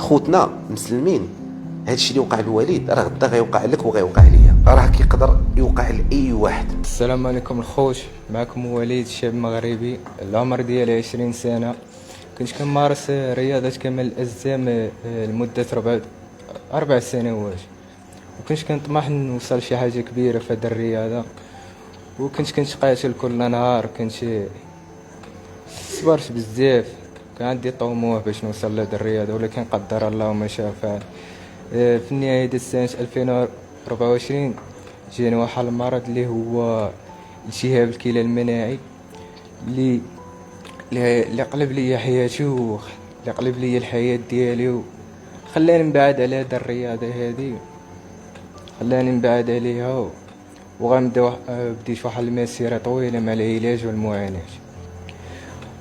خوتنا مسلمين، هادشي اللي وقع للوليد راه غدا غيوقع لك وغيوقع ليا، راه كيقدر يوقع لاي واحد. السلام عليكم الخوت، معكم وليد شاب مغربي، العمر ديالي 20 سنه. كنت كنمارس رياضه كمال الاجسام لمده 4 سنوات، وكنت كنطمح نوصل شي حاجه كبيره في هذه الرياضه، وكنت كنتقاتل كل نهار. كنت صبرت بزاف، كان عندي طموح باش نوصل لهذه الرياضه، ولكن قدر الله ما شاء فعل. في النهايه ديال سنه 2024 جاني واحد المرض اللي هو التهاب الكلى المناعي، اللي قلب لي حياتي اللي قلب لي الحياه ديالي، خلاني نبعد على هذه الرياضه هذه، خلاني نبعد عليها. وغنبدا بديت واحد المسيره طويله مع العلاج والمعاناه.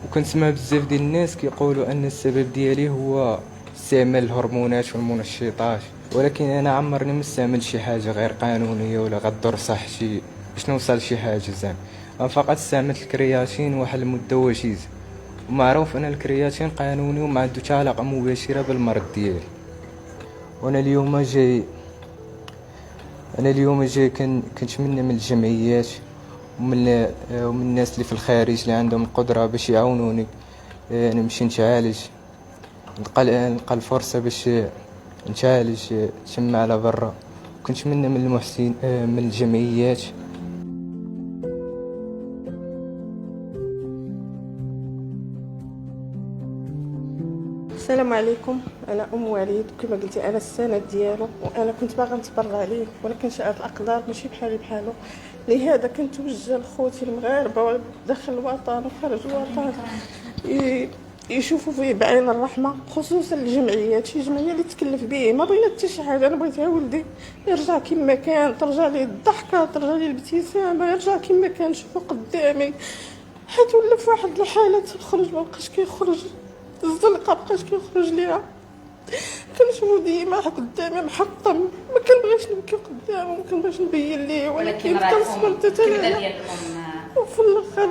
وكنسمع بزاف ديال الناس كيقولوا ان السبب ديالي هو استعمال الهرمونات والمنشطات، ولكن انا عمرني ما استعملت شي حاجه غير قانونيه ولا غضر صحتي باش نوصل لشي حاجه زعما. انا فقط استعملت الكرياتين واحد المده وجيزه، ومعروف ان الكرياتين قانوني وما عنده حتى علاقه مباشره بالمرض ديالي. وانا اليوم جاي كنتمنى من الجمعيات ومن الناس اللي في الخارج اللي عندهم القدره باش يعاونوني نمشي نتعالج، نلقى الفرصه باش نتعالج تما على برا. كنتمنى من المحسن من الجمعيات. السلام عليكم، انا ام وليد. كما قلتي انا السند ديالو، وانا كنت باغا نتبرع ليه، ولكن شاءت الاقدار ماشي بحالي بحالو. لهذا كنتوجه لخوتي المغاربه داخل الوطن وخارج الوطن يشوفوا فيه بعين الرحمه، خصوصا الجمعيات، شي جمعيه اللي تكلف به. ما بغينا حتى شي حاجه، انا بغيتها ولدي يرجع كما كان، ترجع ليه الضحكه، ترجع ليه الابتسامه، يرجع كما كان. شوفوا قدامي حيت ولا في واحد الحاله تخرج ما بقاش كيخرج، الزنقه بقاش كيخرج ليها. كنشوفو ديما قدامي محطم، ما كنبغيش نبكي قدامه، ما كنبغيش نبين ليه، ولكن كنصبر حتى وفي الاخر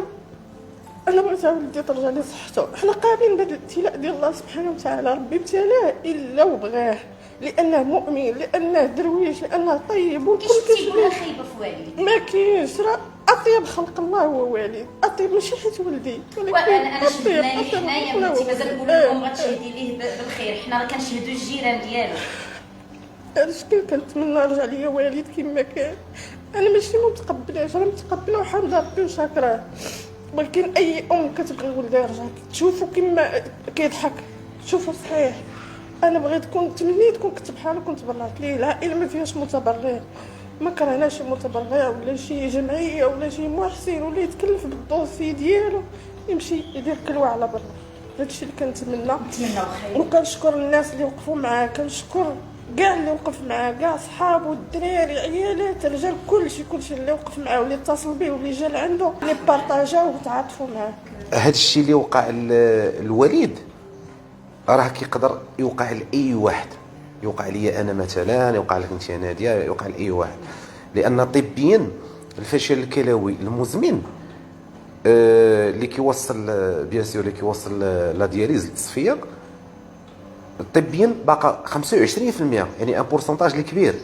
انا بغيت ولدي ترجع لي صحته. حنا قابلين بهذا الابتلاء ديال الله سبحانه وتعالى، ربي ابتلاه الا وبغاه، لانه مؤمن، لانه درويش، لانه طيب. والكل كيقولوا خايبه في والدي، ما كاينش، راه اطيب خلق الله هو والد، اطيب ماشي حيت ولدي، ولكن انا شفنا ليه حنايا انت مازال نقولوا لهم غتشهدي ليه بالخير، حنا راه كنشهدوا الجيران ديالو. هادشي كنتمنى رجع ليا والد كما كان. انا ماشي متقبلاش، انا متقبله وحامد ربي وشاكراه، ولكن اي ام كتبغي ولدها يرجع تشوفو كما كيضحك، تشوفو صحيح. انا بغيت تمنيت كنت بحالو، كنت برعت ليه. العائله ما فيهاش متبرع، ما كرهناش شي متبرع ولا شي جمعيه ولا شي محسن ولا يتكلف بالدوسي ديالو يمشي يدير كلوه على برا. هادشي اللي كنتمنى. وكنشكر الناس اللي وقفوا معاه، كنشكر كاع اللي وقف معاه، كاع صحابو، الدراري، عيالات، الرجال، كلشي اللي وقف معاه واللي اتصل به واللي جا لعندو، اللي بارطاجاو وتعاطفوا معاه. هذا الشيء اللي وقع الوليد راه كيقدر يوقع لاي واحد، يوقع لي انا مثلا، يوقع لك انت يا ناديه، يوقع لاي واحد. لان طبيا الفشل الكلوي المزمن اللي كيوصل بيان سور اللي كيوصل لا دياليز للتصفيه، طبيا باقا 25%، يعني ان بورسونتاج اللي كبير.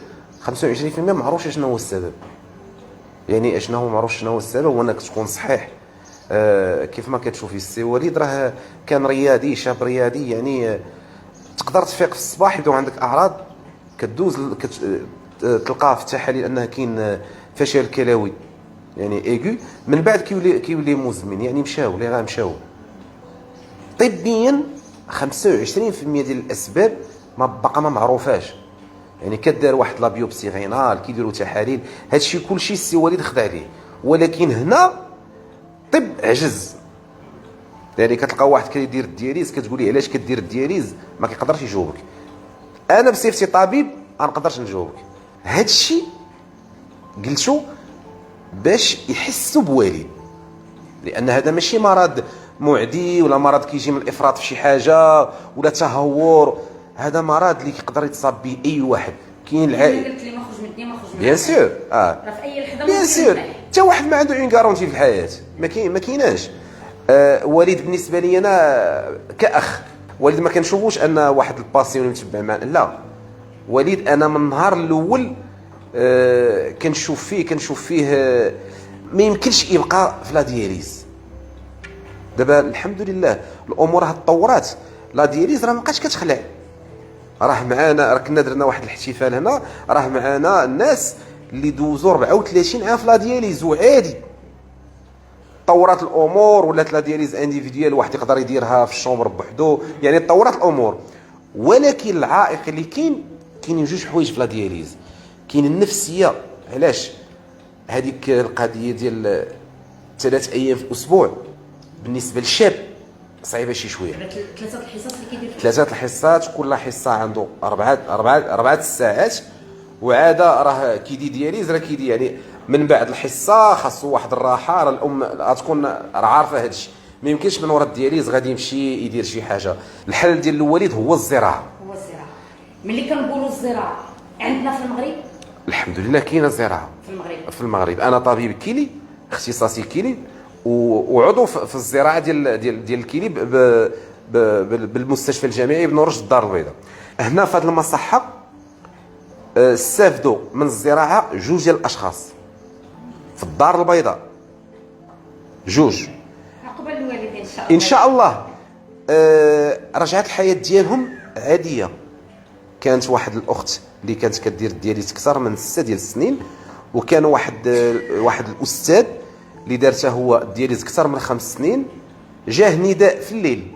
25% ما عرفوش شنو هو السبب، يعني اشنو هو، ما عرفوش شنو هو السبب، هو انك تكون صحيح. كيف ما كتشوفي السي وليد راه كان رياضي، شاب رياضي، يعني تقدر تفيق في الصباح يبداو عندك اعراض، كدوز تلقاه في التحاليل انه كاين فشل كلوي يعني ايغو، من بعد كيولي مزمن، يعني مشاو طبيا. 25% ديال الاسباب باقا ما معروفاش، يعني كدار واحد لا بيوبسي غينال، كيديروا تحاليل، هادشي كلشي السي وليد خدع عليه. ولكن هنا طب عجز، يعني كتلقى واحد كيدير الدياليز، كتقولي علاش كدير الدياليز، ما كيقدرش يجاوبك. انا بصفتي طبيب ما نقدرش نجاوبك. هادشي قلتو باش يحسوا بوالد، لان هذا ماشي مرض معدي ولا مرض كيجي من الافراط في شي حاجه ولا تهور، هذا مرض اللي يقدر يتصاب به اي واحد. كاين العائله قلت لي ما خرج مني، ما خرج بيان سور، راه في اي لحظه بيان سور، حتى واحد ما عنده اون غارونتي في الحياه، ما كايناش. وليد بالنسبه لي انا كاخ، وليد ما كنشوفوش ان واحد الباسيون متبع معنا، لا، وليد انا من النهار الاول كنشوف فيه ما يمكنش يبقى في لا دياليز. دابا الحمد لله الامور راه تطورات، لا دياليز راه ما بقاش كتخلع، راه معانا، راه كنا درنا واحد الاحتفال هنا، راه معانا الناس اللي دوزوا 34 عام في لا دياليز وعادي. طورات الامور، ولات لا دياليز انديفيديال، واحد يقدر يديرها في الشومبر بوحدو، يعني تطورات الامور. ولكن العائق اللي كاينين جوج حوايج في لا دياليز. كاين النفسيه، علاش هذيك القضيه ديال 3 ايام في الاسبوع بالنسبه للشاب صعيبه شي شويه. 3 الحصص اللي كيدير 3 الحصات، كل حصه عنده 4 ساعات، وعاده راه كيدي دياليز، راه كيدي يعني من بعد الحصه خاصو واحد الراحه، راه الام غتكون راه عارفه هذا الشيء، ما يمكنش من ورا الدياليز غادي يمشي يدير شي حاجه. الحل ديال الوليد هو الزراعه. ملي كنقولوا الزراعه عندنا في المغرب الحمد لله كاينه الزراعه في المغرب. انا طبيب كيلي، اختصاصي كيلي، وعضو في الزراعه ديال الكيلي بالمستشفى الجامعي بن رشد الدار البيضاء. هنا في هذه المصحه استافدوا من الزراعه 2 ديال الاشخاص في الدار البيضاء، 2 عقبال الوالدين ان شاء الله. ان شاء الله. رجعت الحياه ديالهم عاديه. كانت واحد الاخت اللي كانت كدير الدياليز اكثر من 6 ديال السنين، وكان واحد الاستاذ اللي دارته هو الدياليز اكثر من 5 سنين. جاه نداء في الليل،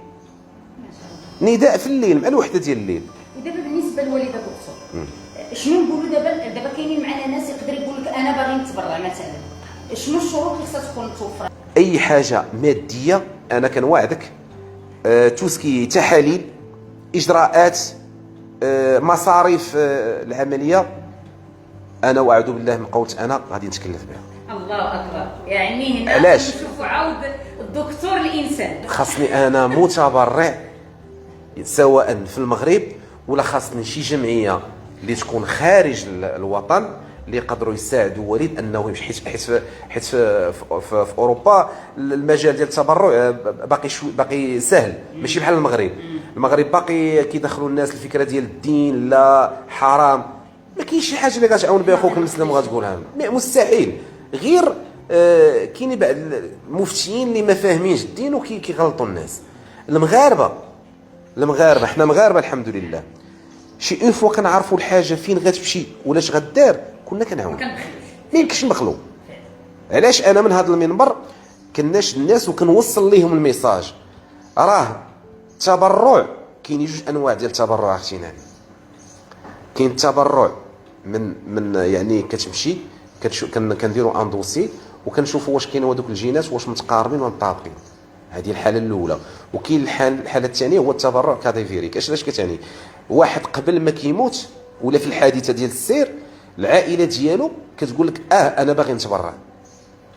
نداء في الليل مع الوحده ديال الليل. ودابا بالنسبه للوالده دكتور، شنو نقولوا دابا كاينين معنا ناس يقدر يقول لك انا باغي نتبرع مثلا، شنو الشروط اللي خصها تكون متوفره؟ اي حاجه ماديه انا كنواعدك، توسكي، تحاليل، اجراءات، مصاريف العمليه، انا واعوذ بالله من قولت انا غادي نتكلف بها. الله اكبر. يعني هنا علاش؟ نشوفوا عاود الدكتور الانسان. خاصني انا متبرع سواء في المغرب ولا خاصني شي جمعيه اللي تكون خارج الوطن اللي يقدروا يساعدوا وليد انه يمشي، حيت في اوروبا المجال ديال التبرع باقي سهل، ماشي بحال المغرب. المغرب باقي كيدخلوا الناس الفكره ديال الدين، لا حرام، ما كاينش شي حاجه اللي غتعاون بها خوك المسلم وغتقولها، مستحيل. غير كاين بعض المفتيين اللي ما فاهمينش الدين وكيغلطوا الناس. المغاربه حنا مغاربه الحمد لله، شي اون فوا كنعرفوا الحاجه فين غتمشي ولا اش غدار كنا كنعاونوا، ما يمكنش نبخلوا. علاش انا من هذا المنبر كناش الناس وكنوصل ليهم الميساج، راه التبرع كاين 2 انواع ديال التبرع اختي. كاين التبرع من يعني كتمشي كنديروا ان دوسي وكنشوفوا واش كاين هذوك الجينات واش متقاربين ولا مطابقين، هذه الحاله الاولى. وكاين الحاله الثانيه هو التبرع كاديفيريك. اش كتعني؟ واحد قبل ما كيموت ولا في الحادثه ديال السير العائله ديالو كتقول لك انا باغي نتبرع،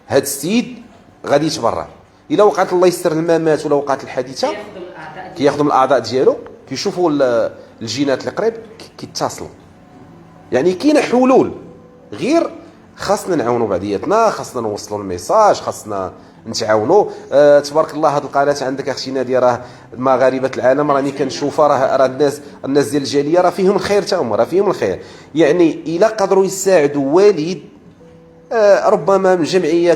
هذا السيد غادي يتبرع. الا وقعت الله يستر الممات ولا وقعت الحادثه كياخذوا من الاعضاء ديالو، كيشوفوا الجينات اللي قريب كيتصلوا. يعني كاينه حلول، غير خاصنا نعاونوا بعضياتنا، خاصنا نوصلوا الميساج، خاصنا نتعاونوا. تبارك الله هذه القناه عندك اختي ناديه، راه مغاربه العالم راني كنشوفها، راه الناس ديال الجاليه راه فيهم الخير تا هما، راه فيهم الخير. يعني الا قدروا يساعدوا والد، ربما من جمعيه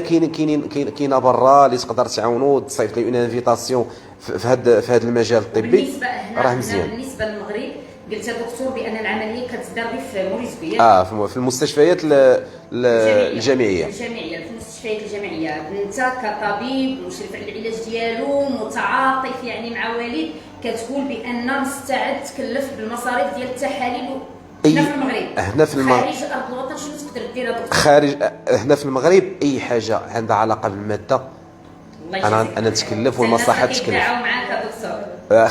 كاينه برا اللي تقدر تعاونوا، تصيفط لي اون انفيتاسيون في هذا المجال الطبي، راه مزيان. بالنسبه للمغرب قلت دكتور بان العمليه كتدار في موريس بيا، في المستشفيات الجامعيه في المستشفيات الجامعيه. انت كطبيب مشرف على العلاج ديالو متعاطف يعني مع والد، كتقول بان مستعد تكلف بالمصاريف ديال التحاليل هنا في المغرب. خارج ارض الوطن شنو تقدر دير دكتور؟ هنا في المغرب اي حاجه عندها علاقه بالماده انا نتكلف والمصلحه تتكلف. معاك دكتور.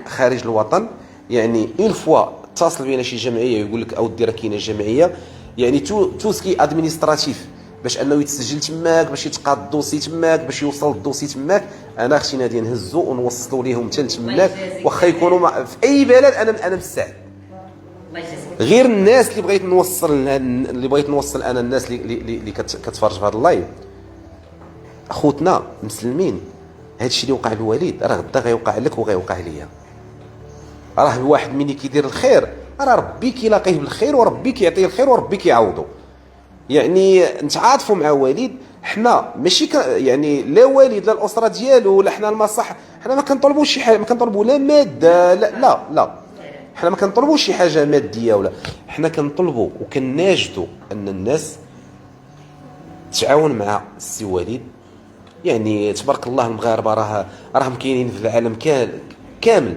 خارج الوطن يعني اون فوا اتصل بينا شي جمعيه يقول لك او دير كاينه جمعيه، يعني تو سكي ادمينستراتيف باش انه يتسجل تماك، باش يتقاد الدوسي تماك، باش يوصل الدوسي تماك، انا اختي ناديه نهزو ونوصلوا ليهم حتى تماك، واخا يكونوا في اي بلد انا مستعد. غير الناس اللي بغيت نوصل انا الناس اللي كتفرج في هذا اللايف، اخوتنا مسلمين هذا الشيء اللي وقع للوليد راه غدا غيوقع لك وغيوقع ليا. راه الواحد ملي كيدير الخير راه ربي كيلاقيه بالخير وربي كيعطيه الخير وربي كيعوضه. يعني نتعاطفوا مع والد، حنا ماشي يعني لا والد لا الاسره ديالو ولا حنا المصح، حنا ما كنطلبوش شي حاجه، ما كنطلبوا لا ماده لا حنا ما كنطلبوش شي حاجه ماديه ولا، حنا كنطلبوا وكناجدوا ان الناس تعاون مع السي وليد. يعني تبارك الله المغاربه راهم كاينين في العالم كامل